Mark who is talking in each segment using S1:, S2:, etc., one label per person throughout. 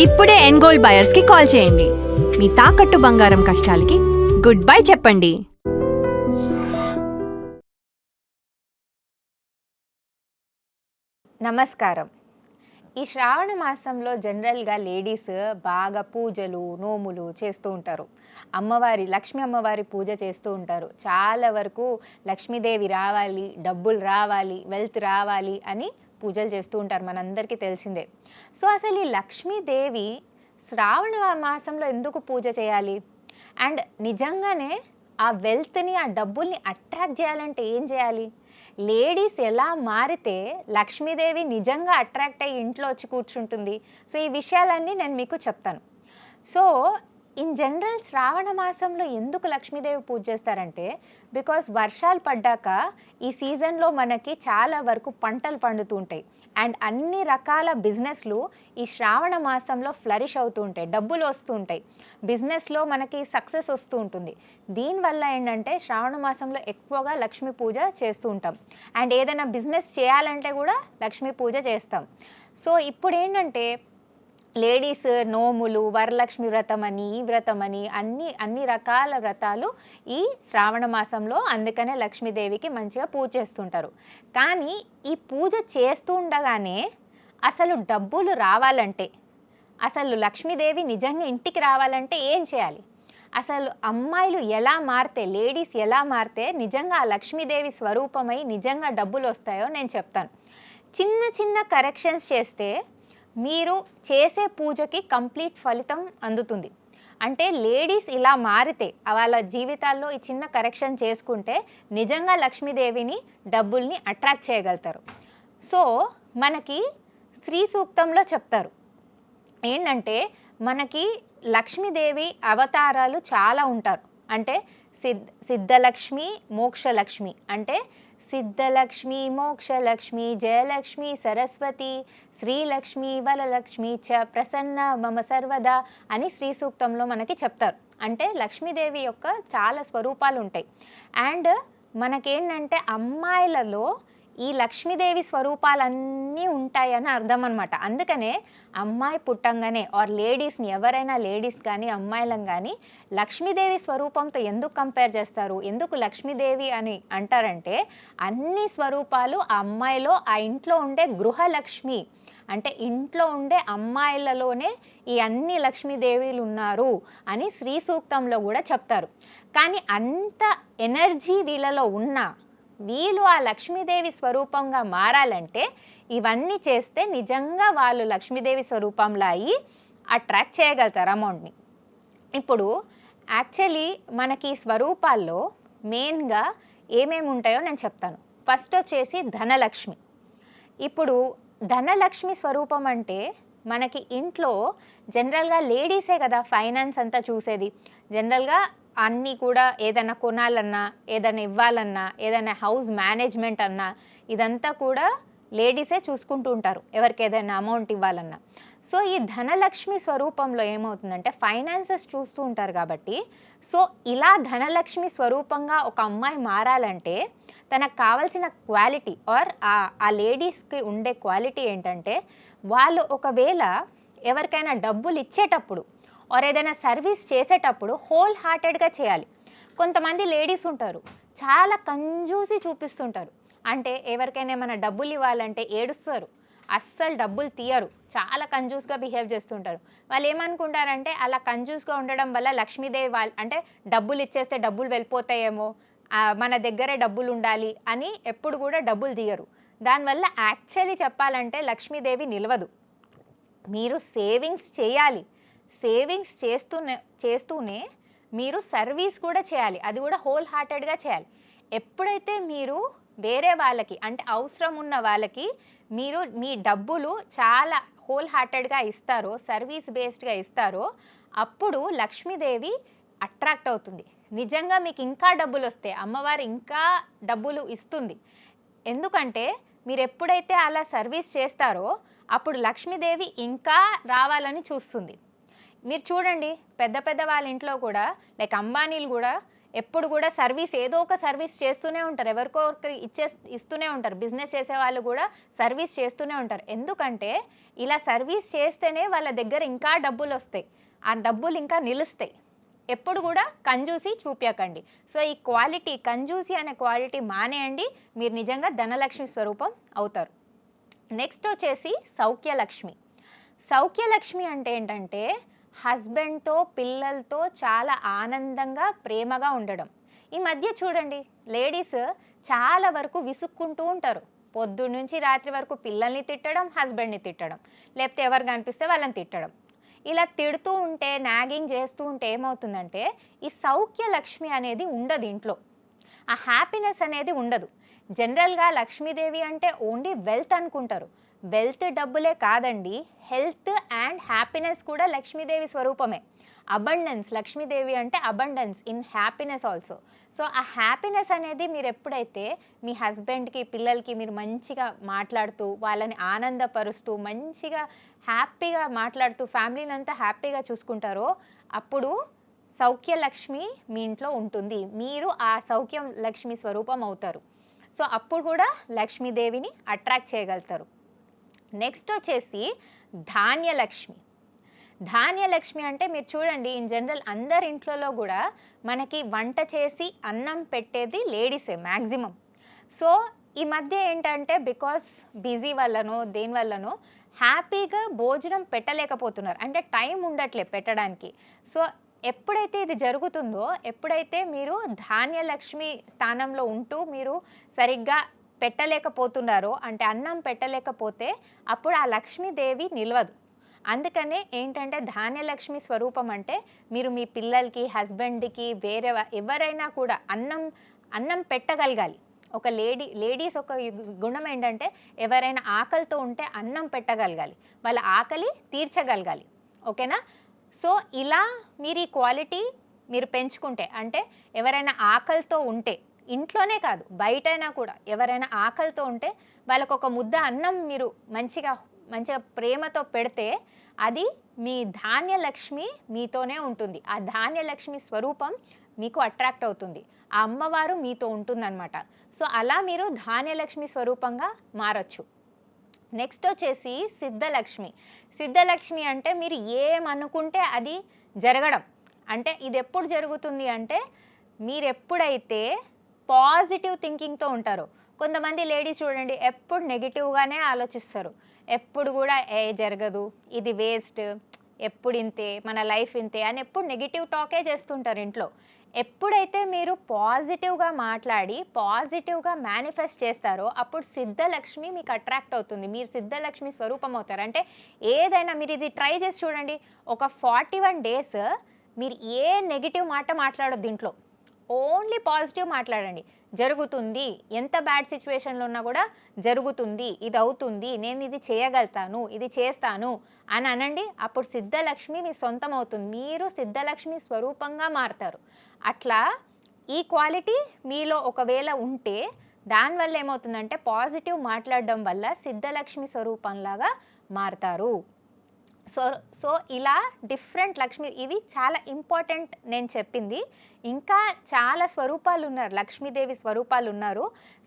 S1: ఇప్పుడే ఎన్గోల్డ్ బయర్స్ కి కాల్ చేయండి. మీ తాకట్టు బంగారం కష్టాలకి గుడ్ బై చెప్పండి.
S2: నమస్కారం. ఈ శ్రావణ మాసంలో జనరల్గా లేడీస్ బాగా పూజలు నోములు చేస్తూ ఉంటారు. లక్ష్మీ అమ్మవారి పూజ చేస్తూ ఉంటారు. చాలా వరకు లక్ష్మీదేవి రావాలి, డబ్బులు రావాలి, వెల్త్ రావాలి అని పూజలు చేస్తూ ఉంటారు, మనందరికీ తెలిసిందే. సో అసలు ఈ లక్ష్మీదేవి శ్రావణ మాసంలో ఎందుకు పూజ చేయాలి? అండ్ నిజంగానే ఆ వెల్త్ని, ఆ డబ్బుల్ని అట్రాక్ట్ చేయాలంటే ఏం చేయాలి? లేడీస్ ఎలా మారితే లక్ష్మీదేవి నిజంగా అట్రాక్ట్ అయ్యి ఇంట్లో వచ్చి కూర్చుంటుంది? సో ఈ విషయాలన్నీ నేను మీకు చెప్తాను. సో ఇన్ జనరల్ శ్రావణ మాసంలో ఎందుకు లక్ష్మీదేవి పూజ చేస్తారంటే, బికాస్ వర్షాలు పడ్డాక ఈ సీజన్లో మనకి చాలా వరకు పంటలు పండుతూ ఉంటాయి. అండ్ అన్ని రకాల బిజినెస్లు ఈ శ్రావణ మాసంలో ఫ్లరిష్ అవుతూ ఉంటాయి, డబ్బులు వస్తూ ఉంటాయి, బిజినెస్లో మనకి సక్సెస్ వస్తూ ఉంటుంది. దీనివల్ల ఏంటంటే శ్రావణ మాసంలో ఎక్కువగా లక్ష్మీ పూజ చేస్తూ ఉంటాం. అండ్ ఏదైనా బిజినెస్ చేయాలంటే కూడా లక్ష్మీ పూజ చేస్తాం. సో ఇప్పుడు ఏంటంటే లేడీస్ నోములు, వరలక్ష్మి వ్రతం అని, ఈ వ్రతం అని, అన్ని రకాల వ్రతాలు ఈ శ్రావణ మాసంలో, అందుకనే లక్ష్మీదేవికి మంచిగా పూజ చేస్తుంటారు. కానీ ఈ పూజ చేస్తూ ఉండగానే అసలు డబ్బులు రావాలంటే, అసలు లక్ష్మీదేవి నిజంగా ఇంటికి రావాలంటే ఏం చేయాలి? అసలు అమ్మాయిలు ఎలా మారితే, లేడీస్ ఎలా మారితే నిజంగా ఆ లక్ష్మీదేవి స్వరూపమై నిజంగా డబ్బులు వస్తాయో నేను చెప్తాను. చిన్న చిన్న కరెక్షన్స్ చేస్తే మీరు చేసే పూజకి కంప్లీట్ ఫలితం అందుతుంది. అంటే లేడీస్ ఇలా మారితే, వాళ్ళ జీవితాల్లో ఈ చిన్న కరెక్షన్ చేసుకుంటే నిజంగా లక్ష్మీదేవిని, డబ్బుల్ని అట్రాక్ట్ చేయగలుగుతారు. సో మనకి శ్రీ సూక్తంలో చెప్తారు ఏంటంటే, మనకి లక్ష్మీదేవి అవతారాలు చాలా ఉంటారు. అంటే సిద్ధలక్ష్మి, మోక్షలక్ష్మి, అంటే సిద్ధలక్ష్మి, మోక్షలక్ష్మి, జయలక్ష్మి, సరస్వతి, శ్రీలక్ష్మి, వరలక్ష్మి చ ప్రసన్న మమ సర్వదా అని శ్రీ సూక్తంలో మనకి చెప్తారు. అంటే లక్ష్మీదేవి యొక్క చాలా స్వరూపాలు ఉంటాయి. అండ్ మనకేంటంటే అమ్మాయిలలో ఈ లక్ష్మీదేవి స్వరూపాలన్నీ ఉంటాయని అర్థం అనమాట. అందుకనే అమ్మాయి పుట్టంగానే ఆర్ లేడీస్ని, ఎవరైనా లేడీస్ కానీ అమ్మాయిలను కానీ లక్ష్మీదేవి స్వరూపంతో ఎందుకు కంపేర్ చేస్తారు, ఎందుకు లక్ష్మీదేవి అని అంటారంటే, అన్ని స్వరూపాలు ఆ అమ్మాయిలో, ఆ ఇంట్లో ఉండే గృహలక్ష్మి, అంటే ఇంట్లో ఉండే అమ్మాయిలలోనే ఈ అన్ని లక్ష్మీదేవిలు ఉన్నారు అని శ్రీ సూక్తంలో కూడా చెప్తారు. కానీ అంత ఎనర్జీ వీళ్ళలో ఉన్నా వీళ్ళు ఆ లక్ష్మీదేవి స్వరూపంగా మారాలంటే ఇవన్నీ చేస్తే నిజంగా వాళ్ళు లక్ష్మీదేవి స్వరూపంలో అయ్యి అట్రాక్ట్ చేయగలుగుతారు అమౌంట్ని. ఇప్పుడు యాక్చువల్లీ మనకి స్వరూపాల్లో మెయిన్గా ఏమేమి ఉంటాయో నేను చెప్తాను. ఫస్ట్ వచ్చేసి ధనలక్ష్మి. ఇప్పుడు ధనలక్ష్మి స్వరూపం అంటే మనకి ఇంట్లో జనరల్గా లేడీసే కదా ఫైనాన్స్ అంతా చూసేది. జనరల్గా అన్నీ కూడా ఏదైనా కొనాలన్నా, ఏదైనా ఇవ్వాలన్నా, ఏదైనా హౌస్ మేనేజ్మెంట్ అన్నా ఇదంతా కూడా లేడీసే చూసుకుంటూ ఉంటారు, ఎవరికి ఏదైనా అమౌంట్ ఇవ్వాలన్నా. సో ఈ ధనలక్ష్మి స్వరూపంలో ఏమవుతుందంటే ఫైనాన్సెస్ చూస్తూ ఉంటారు కాబట్టి, సో ఇలా ధనలక్ష్మి స్వరూపంగా ఒక అమ్మాయి మారాలంటే తనకు కావాల్సిన క్వాలిటీ ఆర్ ఆ లేడీస్కి ఉండే క్వాలిటీ ఏంటంటే, వాళ్ళు ఒకవేళ ఎవరికైనా డబ్బులు ఇచ్చేటప్పుడు ఆర్ ఏదైనా సర్వీస్ చేసేటప్పుడు హోల్ హార్టెడ్గా చేయాలి. కొంతమంది లేడీస్ ఉంటారు చాలా కంజూసి చూపిస్తుంటారు. అంటే ఎవరికైనా ఏమైనా డబ్బులు ఇవ్వాలంటే ఏడుస్తారు, అస్సలు డబ్బులు తీయరు, చాలా కంజూస్గా బిహేవ్ చేస్తుంటారు. వాళ్ళు ఏమనుకుంటారంటే అలా కంజూస్గా ఉండడం వల్ల లక్ష్మీదేవి అంటే డబ్బులు ఇచ్చేస్తే డబ్బులు వెళ్ళిపోతాయేమో, మన దగ్గరే డబ్బులు ఉండాలి అని ఎప్పుడు కూడా డబ్బులు తీయరు. దానివల్ల యాక్చువల్లీ చెప్పాలంటే లక్ష్మీదేవి నిలవదు. మీరు సేవింగ్స్ చేయాలి, సేవింగ్స్ చేస్తూనే మీరు సర్వీస్ కూడా చేయాలి, అది కూడా హోల్ హార్టెడ్గా చేయాలి. ఎప్పుడైతే మీరు వేరే వాళ్ళకి, అంటే అవసరం ఉన్న వాళ్ళకి మీరు మీ డబ్బులు చాలా హోల్ హార్టెడ్గా ఇస్తారో, సర్వీస్ బేస్డ్గా ఇస్తారో, అప్పుడు లక్ష్మీదేవి అట్రాక్ట్ అవుతుంది. నిజంగా మీకు ఇంకా డబ్బులు వస్తే అమ్మవారు ఇంకా డబ్బులు ఇస్తుంది. ఎందుకంటే మీరు ఎప్పుడైతే అలా సర్వీస్ చేస్తారో అప్పుడు లక్ష్మీదేవి ఇంకా రావాలని చూస్తుంది. మీరు చూడండి, పెద్ద పెద్ద వాళ్ళ ఇంట్లో కూడా లైక్ అంబానీలు కూడా ఎప్పుడు కూడా సర్వీస్, ఏదో ఒక సర్వీస్ చేస్తూనే ఉంటారు, ఎవరికో ఒకరికి ఇస్తూనే ఉంటారు. బిజినెస్ చేసే వాళ్ళు కూడా సర్వీస్ చేస్తూనే ఉంటారు. ఎందుకంటే ఇలా సర్వీస్ చేస్తేనే వాళ్ళ దగ్గర ఇంకా డబ్బులు వస్తాయి, ఆ డబ్బులు ఇంకా నిలుస్తాయి. ఎప్పుడు కూడా కంజూసి చూపించకండి. సో ఈ క్వాలిటీ, కంజూసి అనే క్వాలిటీ మానేయండి, మీరు నిజంగా ధనలక్ష్మి స్వరూపం అవుతారు. నెక్స్ట్ వచ్చేసి సౌఖ్యలక్ష్మి. సౌఖ్యలక్ష్మి అంటే ఏంటంటే హస్బెండ్తో, పిల్లలతో చాలా ఆనందంగా, ప్రేమగా ఉండడం. ఈ మధ్య చూడండి, లేడీస్ చాలా వరకు విసుక్కుంటూ ఉంటారు. పొద్దున్నుంచి రాత్రి వరకు పిల్లల్ని తిట్టడం, హస్బెండ్ని తిట్టడం, లేకపోతే ఎవరు కనిపిస్తే వాళ్ళని తిట్టడం. ఇలా తిడుతూ ఉంటే, నాగింగ్ చేస్తూ ఉంటే ఏమవుతుందంటే ఈ సౌఖ్యలక్ష్మి అనేది ఉండదు ఇంట్లో. ఆ హ్యాపీనెస్ అనేది ఉండదు. జనరల్గా లక్ష్మీదేవి అంటే ఓన్లీ వెల్త్ అనుకుంటారు. వెల్త్, డబ్బులే కాదండి, హెల్త్ అండ్ హ్యాపీనెస్ కూడా లక్ష్మీదేవి స్వరూపమే. అబండెన్స్, లక్ష్మీదేవి అంటే abundance in happiness also. So ఆ హ్యాపీనెస్ అనేది మీరు ఎప్పుడైతే మీ హస్బెండ్కి, పిల్లలకి మీరు మంచిగా మాట్లాడుతూ, వాళ్ళని ఆనందపరుస్తూ, మంచిగా హ్యాపీగా మాట్లాడుతూ, ఫ్యామిలీని అంతా హ్యాపీగా చూసుకుంటారో అప్పుడు సౌఖ్యలక్ష్మి మీ ఇంట్లో ఉంటుంది. మీరు ఆ సౌఖ్యం లక్ష్మి స్వరూపం అవుతారు. సో అప్పుడు కూడా లక్ష్మీదేవిని అట్రాక్ట్ చేయగలుగుతారు. నెక్స్ట్ వచ్చేసి ధాన్యలక్ష్మి. ధాన్యలక్ష్మి అంటే మీరు చూడండి, ఇన్ జనరల్ అందరి ఇంట్లో కూడా మనకి వంట చేసి అన్నం పెట్టేది లేడీసే మ్యాక్సిమం. సో ఈ మధ్య ఏంటంటే బికాస్ బిజీ వల్లనో దేని వల్లనో హ్యాపీగా భోజనం పెట్టలేకపోతున్నారు, అంటే టైం ఉండట్లే పెట్టడానికి. సో ఎప్పుడైతే ఇది జరుగుతుందో, ఎప్పుడైతే మీరు ధాన్యలక్ష్మి స్థానంలో ఉంటూ మీరు సరిగ్గా పెట్టలేకపోతున్నారో, అంటే అన్నం పెట్టలేకపోతే అప్పుడు ఆ లక్ష్మీదేవి నిలవదు. అందుకనే ఏంటంటే ధాన్యలక్ష్మి స్వరూపం అంటే మీరు మీ పిల్లలకి, హస్బెండ్కి, వేరే ఎవరైనా కూడా అన్నం పెట్టగలగాలి. ఒక లేడీస్ ఒక గుణం ఏంటంటే ఎవరైనా ఆకలితో ఉంటే అన్నం పెట్టగలగాలి, వాళ్ళ ఆకలి తీర్చగలగాలి. ఓకేనా? సో ఇలా మీరు ఈ క్వాలిటీ మీరు పెంచుకుంటే, అంటే ఎవరైనా ఆకలితో ఉంటే, ఇంట్లోనే కాదు బయటైనా కూడా ఎవరైనా ఆకలితో ఉంటే వాళ్ళకు ఒక ముద్ద అన్నం మీరు మంచిగా ప్రేమతో పెడితే అది మీ ధాన్యలక్ష్మి మీతోనే ఉంటుంది. ఆ ధాన్యలక్ష్మి స్వరూపం మీకు అట్రాక్ట్ అవుతుంది, ఆ అమ్మవారు మీతో ఉంటుందన్నమాట. సో అలా మీరు ధాన్యలక్ష్మి స్వరూపంగా మారచ్చు. నెక్స్ట్ వచ్చేసి సిద్ధలక్ష్మి. సిద్ధలక్ష్మి అంటే మీరు ఏమనుకుంటే అది జరగడం. అంటే ఇది ఎప్పుడు జరుగుతుంది అంటే మీరు ఎప్పుడైతే పాజిటివ్ థింకింగ్తో ఉంటారో. కొంతమంది లేడీస్ చూడండి, ఎప్పుడు నెగిటివ్గానే ఆలోచిస్తారు, ఎప్పుడు కూడా జరగదు, ఇది వేస్ట్, ఎప్పుడు ఇంతే, మన లైఫ్ ఇంతే అని ఎప్పుడు నెగిటివ్ టాకే చేస్తుంటారు ఇంట్లో. ఎప్పుడైతే మీరు పాజిటివ్గా మాట్లాడి పాజిటివ్గా మేనిఫెస్ట్ చేస్తారో అప్పుడు సిద్ధలక్ష్మి మీకు అట్రాక్ట్ అవుతుంది, మీరు సిద్ధలక్ష్మి స్వరూపం అవుతారు. అంటే ఏదైనా మీరు ఇది ట్రై చేసి చూడండి, ఒక 41 days మీరు ఏ నెగిటివ్ మాట మాట్లాడొద్దు ఇంట్లో, ఓన్లీ పాజిటివ్ మాట్లాడండి. జరుగుతుంది, ఎంత బ్యాడ్ సిచ్యువేషన్లో ఉన్నా కూడా జరుగుతుంది, ఇది అవుతుంది, నేను ఇది చేయగలుగుతాను, ఇది చేస్తాను అని అనండి. అప్పుడు సిద్ధలక్ష్మి మీ సొంతం అవుతుంది, మీరు సిద్ధలక్ష్మి స్వరూపంగా మారుతారు. అట్లా ఈ క్వాలిటీ మీలో ఒకవేళ ఉంటే దానివల్ల ఏమవుతుందంటే పాజిటివ్ మాట్లాడడం వల్ల సిద్ధలక్ష్మి స్వరూపంలాగా మారుతారు. సో ఇలా డిఫరెంట్ లక్ష్మి, ఇవి చాలా ఇంపార్టెంట్ నేను చెప్పింది. ఇంకా చాలా స్వరూపాలు ఉన్నారు, లక్ష్మీదేవి స్వరూపాలు ఉన్నారు.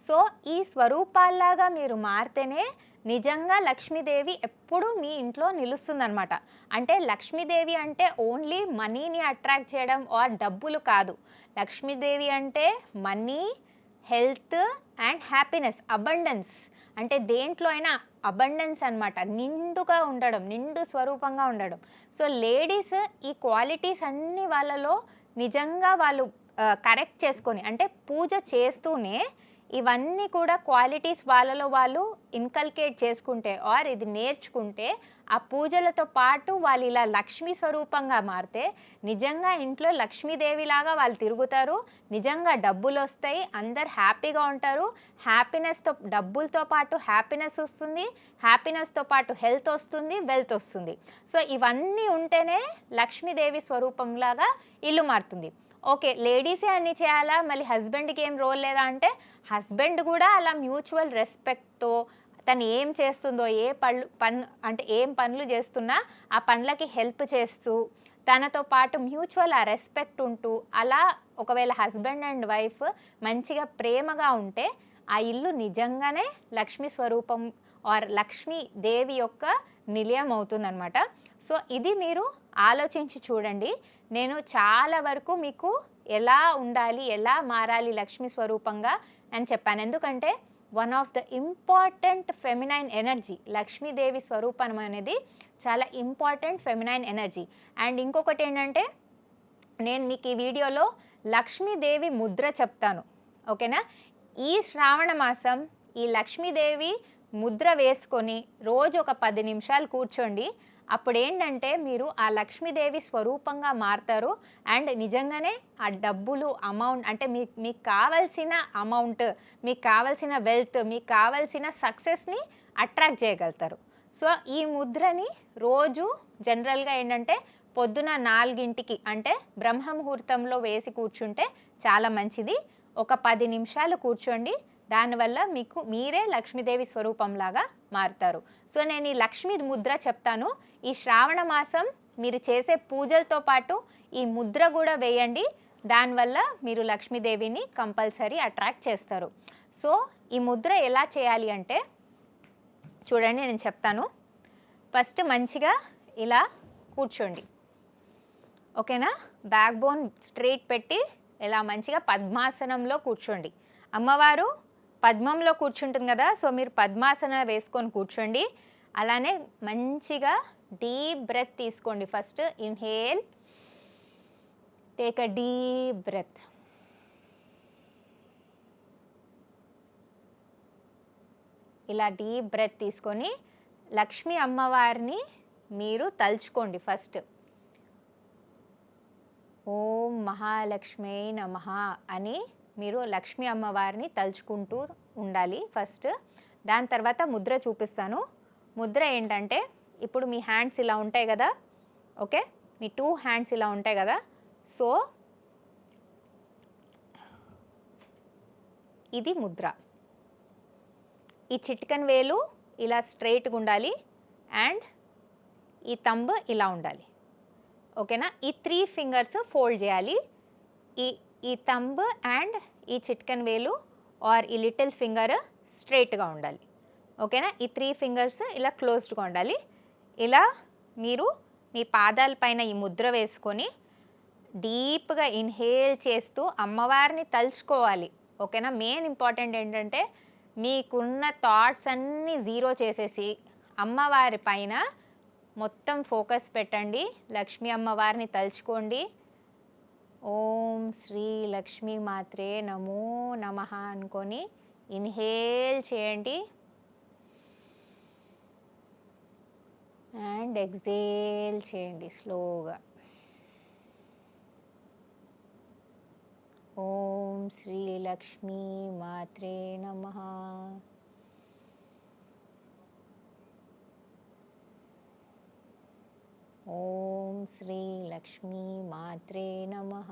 S2: సో ఈ స్వరూపాల్లాగా మీరు మారితేనే నిజంగా లక్ష్మీదేవి ఎప్పుడూ మీ ఇంట్లో నిలుస్తుందన్నమాట. అంటే లక్ష్మీదేవి అంటే ఓన్లీ మనీని అట్రాక్ట్ చేయడం ఆర్ డబ్బులు కాదు. లక్ష్మీదేవి అంటే money, health and happiness, abundance. అంటే దేంట్లో అయినా అబండెన్స్ అనమాట, నిండుగా ఉండడం, నిండు స్వరూపంగా ఉండడం. సో లేడీస్ ఈ క్వాలిటీస్ అన్ని వాళ్ళలో నిజంగా వాళ్ళు కరెక్ట్ చేసుకొని, అంటే పూజ చేస్తూనే ఇవన్నీ కూడా క్వాలిటీస్ వాళ్ళలో వాళ్ళు ఇన్కల్కేట్ చేసుకుంటే ఆర్ ఇది నేర్చుకుంటే ఆ పూజలతో పాటు వాళ్ళు ఇలా లక్ష్మీ స్వరూపంగా మారితే నిజంగా ఇంట్లో లక్ష్మీదేవిలాగా వాళ్ళు తిరుగుతారు, నిజంగా డబ్బులు వస్తాయి, అందరు హ్యాపీగా ఉంటారు. హ్యాపీనెస్తో, డబ్బులతో పాటు హ్యాపీనెస్ వస్తుంది, హ్యాపీనెస్తో పాటు హెల్త్ వస్తుంది, వెల్త్ వస్తుంది. సో ఇవన్నీ ఉంటేనే లక్ష్మీదేవి స్వరూపంలాగా ఇల్లు మారుతుంది. ఓకే, లేడీసే అన్నీ చేయాలా, మళ్ళీ హస్బెండ్కి ఏం రోల్ లేదా అంటే హస్బెండ్ కూడా అలా మ్యూచువల్ రెస్పెక్ట్తో తను ఏం చేస్తుందో, అంటే ఏం పనులు చేస్తున్నా ఆ పనులకి హెల్ప్ చేస్తూ తనతో పాటు మ్యూచువల్ ఆ రెస్పెక్ట్ ఉంటూ, అలా ఒకవేళ హస్బెండ్ అండ్ వైఫ్ మంచిగా ప్రేమగా ఉంటే ఆ ఇల్లు నిజంగానే లక్ష్మీ స్వరూపం ఆర్ లక్ష్మీ దేవి యొక్క నిలయం అవుతుందన్నమాట. సో ఇది మీరు ఆలోచించి చూడండి. నేను చాలా వరకు మీకు ఎలా ఉండాలి, ఎలా మారాలి లక్ష్మీ స్వరూపంగా అని చెప్పాను. ఎందుకంటే one of the important feminine energy, Lakshmidevi స్వరూపం అనేది చాలా ఇంపార్టెంట్ ఫెమినైన్ ఎనర్జీ. అండ్ ఇంకొకటి ఏంటంటే, నేను మీకు ఈ వీడియోలో లక్ష్మీదేవి ముద్ర చెప్తాను, ఓకేనా? ఈ శ్రావణ మాసం ఈ లక్ష్మీదేవి ముద్ర వేసుకొని రోజు ఒక 10 నిమిషాలు కూర్చోండి. అప్పుడు ఏంటంటే మీరు ఆ లక్ష్మీదేవి స్వరూపంగా మారుతారు. అండ్ నిజంగానే ఆ డబ్బులు అమౌంట్ అంటే మీకు కావాల్సిన అమౌంట్, మీకు కావాల్సిన వెల్త్, మీకు కావాల్సిన సక్సెస్ని అట్రాక్ట్ చేయగలుగుతారు. సో ఈ ముద్రని రోజు జనరల్గా ఏంటంటే పొద్దున 4 అంటే బ్రహ్మ ముహూర్తంలో వేసి కూర్చుంటే చాలా మంచిది. ఒక 10 నిమిషాలు కూర్చోండి. దానివల్ల మీకు మీరే లక్ష్మీదేవి స్వరూపంలాగా మారుతారు. సో నేను ఈ లక్ష్మీ ముద్ర చెప్తాను. ఈ శ్రావణ మాసం మీరు చేసే పూజలతో పాటు ఈ ముద్ర కూడా వేయండి. దానివల్ల మీరు లక్ష్మీదేవిని కంపల్సరీ అట్రాక్ట్ చేస్తారు. సో ఈ ముద్ర ఎలా చేయాలి అంటే చూడండి, నేను చెప్తాను. ఫస్ట్ మంచిగా ఇలా కూర్చోండి, ఓకేనా? బ్యాక్ బోన్ స్ట్రైట్ పెట్టి ఇలా మంచిగా పద్మాసనంలో కూర్చోండి. అమ్మవారు పద్మంలో కూర్చుంటుంది కదా, సో మీరు పద్మాసన వేసుకొని కూర్చోండి. అలానే మంచిగా డీప్ బ్రెత్ తీసుకోండి. First inhale, take a deep breath. ఇలా డీప్ బ్రెత్ తీసుకొని లక్ష్మీ అమ్మవారిని మీరు తలుచుకోండి. ఫస్ట్ ఓం మహాలక్ష్మీ నమః అని మీరు లక్ష్మీ అమ్మవారిని తలుచుకుంటూ ఉండాలి ఫస్ట్. దాని తర్వాత ముద్ర చూపిస్తాను. ముద్ర ఏంటంటే, ఇప్పుడు మీ హ్యాండ్స్ ఇలా ఉంటాయి కదా, ఓకే? మీ 2 హ్యాండ్స్ ఇలా ఉంటాయి కదా. సో ఇది ముద్ర. ఈ చిటికెన్ వేలు ఇలా స్ట్రైట్గా ఉండాలి అండ్ ఈ థంబ్ ఇలా ఉండాలి, ఓకేనా? ఈ 3 ఫింగర్స్ ఫోల్డ్ చేయాలి. ఈ థంబ్ అండ్ ఈ చిటికెన్ వేలు ఆర్ ఈ లిటిల్ ఫింగర్ స్ట్రైట్గా ఉండాలి, ఓకేనా? ఈ 3 ఫింగర్స్ ఇలా క్లోజ్డ్గా ఉండాలి. ఇలా మీరు మీ పాదాల పైన ఈ ముద్ర వేసుకొని డీప్గా ఇన్హేల్ చేస్తూ అమ్మవారిని తలుచుకోవాలి, ఓకేనా? మెయిన్ ఇంపార్టెంట్ ఏంటంటే మీకున్న థాట్స్ అన్నీ జీరో చేసేసి అమ్మవారి పైన మొత్తం ఫోకస్ పెట్టండి. లక్ష్మీ అమ్మవారిని తలుచుకోండి. ఓం శ్రీ లక్ష్మీ మాత్రే నమో నమః అనుకొని ఇన్హేల్ చేయండి అండ్ ఎక్సేల్ చేయండి స్లోగా. ఓం శ్రీ లక్ష్మీ మాత్రే నమః. ఓం శ్రీ లక్ష్మీ మాత్రే నమః.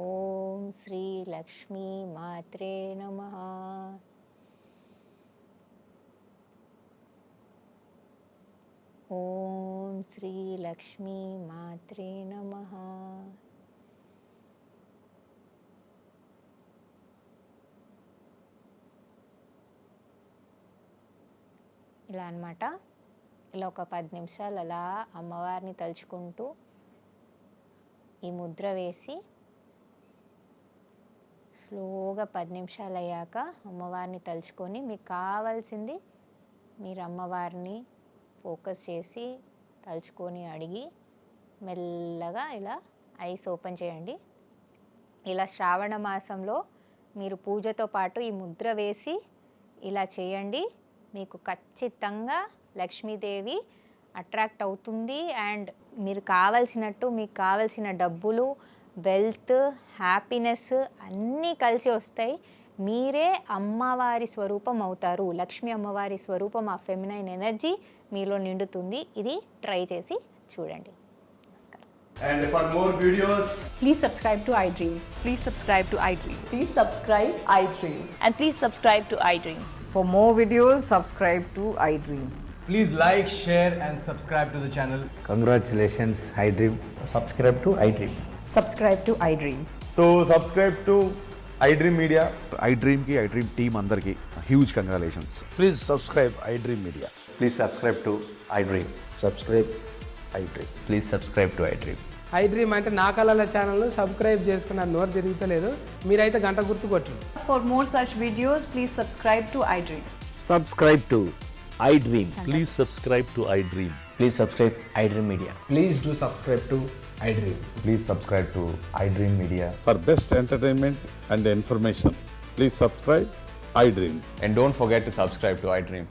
S2: ఓం శ్రీ లక్ష్మీ మాత్రే నమః. ఓం శ్రీ లక్ష్మీ మాత్రే నమః. ఇలా అన్నమాట. ఇలా ఒక 10 నిమిషాలు అలా అమ్మవారిని తలుచుకుంటూ ఈ ముద్ర వేసి స్లోగా 10 నిమిషాలు అయ్యాక అమ్మవారిని తలుచుకొని మీకు కావాల్సింది మీరు అమ్మవారిని ఫోకస్ చేసి తలుచుకొని అడిగి మెల్లగా ఇలా ఐస్ ఓపెన్ చేయండి. ఇలా శ్రావణ మాసంలో మీరు పూజతో పాటు ఈ ముద్ర వేసి ఇలా చేయండి. మీకు ఖచ్చితంగా లక్ష్మీదేవి అట్రాక్ట్ అవుతుంది అండ్ మీరు కావాల్సినట్టు మీకు కావాల్సిన డబ్బులు, వెల్త్, హ్యాపీనెస్ అన్నీ కలిసి వస్తాయి. మీరే అమ్మవారి స్వరూపం అవుతారు. లక్ష్మీ అమ్మవారి స్వరూపం, ఆ ఫెమినైన్ ఎనర్జీ మీలో నిండుతుంది. ఇది ట్రై చేసి చూడండి.
S3: And for more videos,
S4: Please subscribe to iDream.
S5: Please subscribe to iDream.
S4: Please subscribe iDream.
S5: And please subscribe to iDream.
S4: For more videos, subscribe to iDream.
S3: please like, share and subscribe to the channel.
S6: Congratulations, iDream.
S7: Subscribe to iDream.
S4: Subscribe to iDream.
S3: So subscribe to iDream Media.
S6: IDream team అందరికీ huge congratulations.
S7: Please subscribe iDream Media.
S8: Please subscribe to iDream.
S7: Subscribe iDream.
S8: Please subscribe to iDream.
S9: iDream అంటే నా కళల channel subscribe చేసుకున్న నోరు తిరుగుతలేదు, మీరైతే గంట గుర్తు కొట్టండి.
S4: For more such videos, please subscribe to iDream.
S10: Subscribe to iDream.
S11: Please subscribe to iDream.
S8: Please subscribe iDream Media.
S3: Please do subscribe to iDream.
S8: Please subscribe to iDream Media.
S10: For best entertainment and information, please subscribe iDream.
S8: And don't forget to subscribe to iDream.